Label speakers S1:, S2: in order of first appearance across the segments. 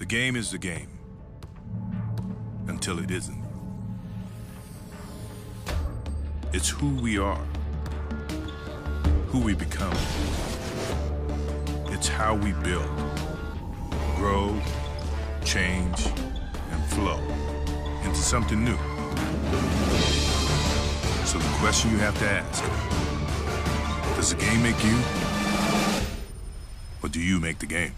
S1: The game is the game until it isn't. It's who we are, who we become. It's how we build, grow, change, and flow into something new. So the question you have to ask, does the game make you, or do you make the game?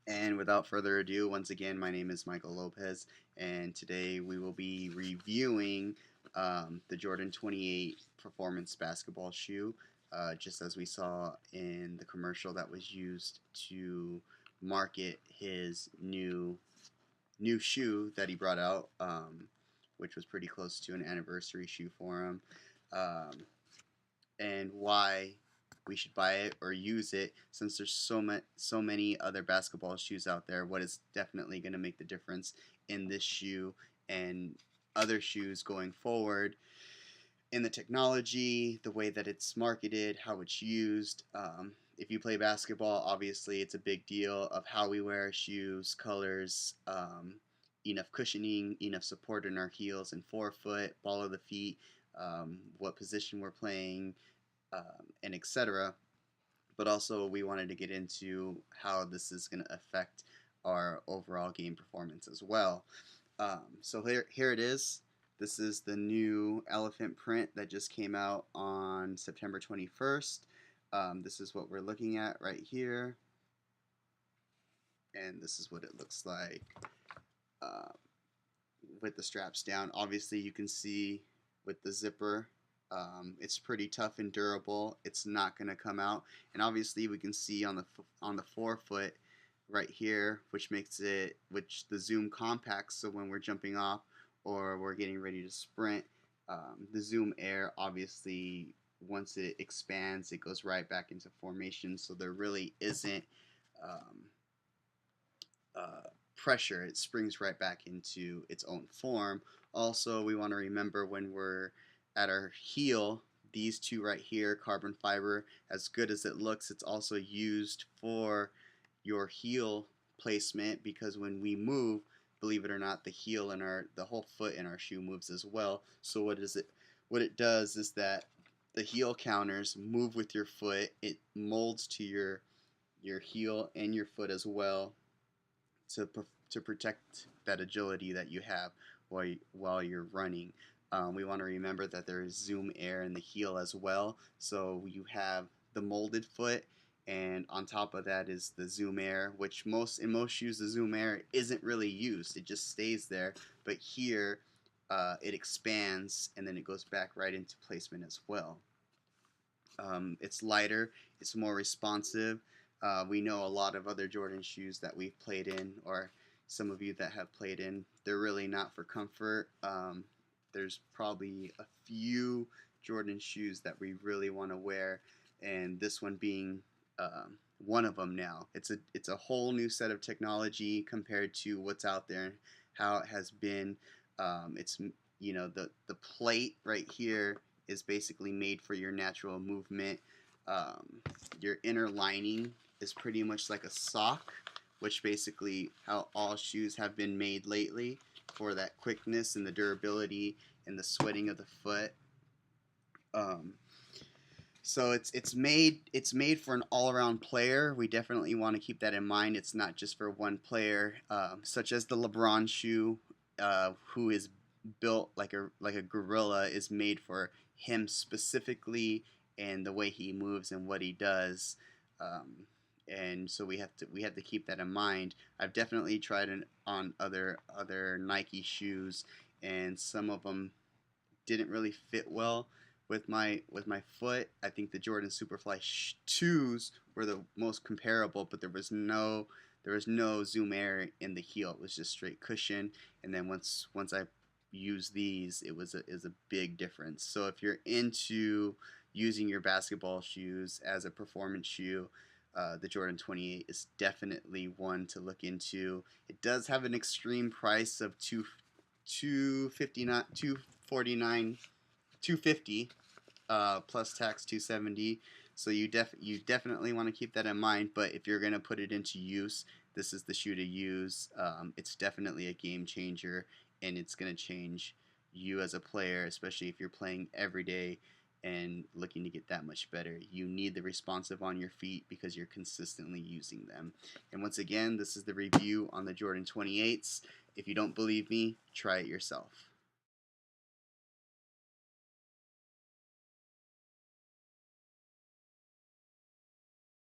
S2: And without further ado, once again, my name is Michael Lopez, and today we will be reviewing the Jordan 28 Performance Basketball Shoe, just as we saw in the commercial that was used to market his new shoe that he brought out, which was pretty close to an anniversary shoe for him, and why we should buy it or use it, since there's so many other basketball shoes out there. What is definitely going to make the difference in this shoe and other shoes going forward, in the technology, the way that it's marketed, how it's used. If you play basketball, obviously it's a big deal of how we wear shoes, colors, enough cushioning, enough support in our heels and forefoot, ball of the feet, what position we're playing, and etc. But also we wanted to get into how this is going to affect our overall game performance as well. So here it is. This is the new elephant print that just came out on September 21st. This is what we're looking at right here. And this is what it looks like with the straps down. Obviously you can see with the zipper, it's pretty tough and durable. It's not going to come out. And obviously we can see on the forefoot right here, which the zoom compacts, so when we're jumping off or we're getting ready to sprint, the zoom air, obviously once it expands, it goes right back into formation, so there really isn't pressure. It springs right back into its own form. Also, we want to remember when we're at our heel, these two right here, carbon fiber, as good as it looks, it's also used for your heel placement, because when we move, believe it or not, the heel and the whole foot in our shoe moves as well. So what it does is that the heel counters move with your foot. It molds to your heel and your foot as well, to protect that agility that you have while you're running. We want to remember that there is zoom air in the heel as well. So you have the molded foot, and on top of that is the zoom air, which in most shoes the zoom air isn't really used. It just stays there. But here it expands and then it goes back right into placement as well. It's lighter. It's more responsive. We know a lot of other Jordan shoes that we've played in, or some of you that have played in, they're really not for comfort. There's probably a few Jordan shoes that we really want to wear, and this one being one of them now. It's a whole new set of technology compared to what's out there and how it has been. It's the plate right here is basically made for your natural movement. Your inner lining is pretty much like a sock, which basically how all shoes have been made lately, for that quickness and the durability and the sweating of the foot. So it's made for an all-around player. We definitely want to keep that in mind. It's not just for one player, such as the LeBron shoe, who is built like a gorilla, is made for him specifically and the way he moves and what he does. And so we have to keep that in mind. I've definitely tried it on other Nike shoes, and some of them didn't really fit well with my foot. I think the Jordan Superfly 2s were the most comparable, but there was no zoom air in the heel. It was just straight cushion. And then once I used these, it was a big difference. So if you're into using your basketball shoes as a performance shoe, the Jordan 28 is definitely one to look into. It does have an extreme price of $250 plus tax $270. So you definitely want to keep that in mind. But if you're going to put it into use, this is the shoe to use. It's definitely a game changer, and it's going to change you as a player, especially if you're playing every day and looking to get that much better. You need the responsive on your feet because you're consistently using them. And once again, this is the review on the Jordan 28s. If you don't believe me, try it yourself.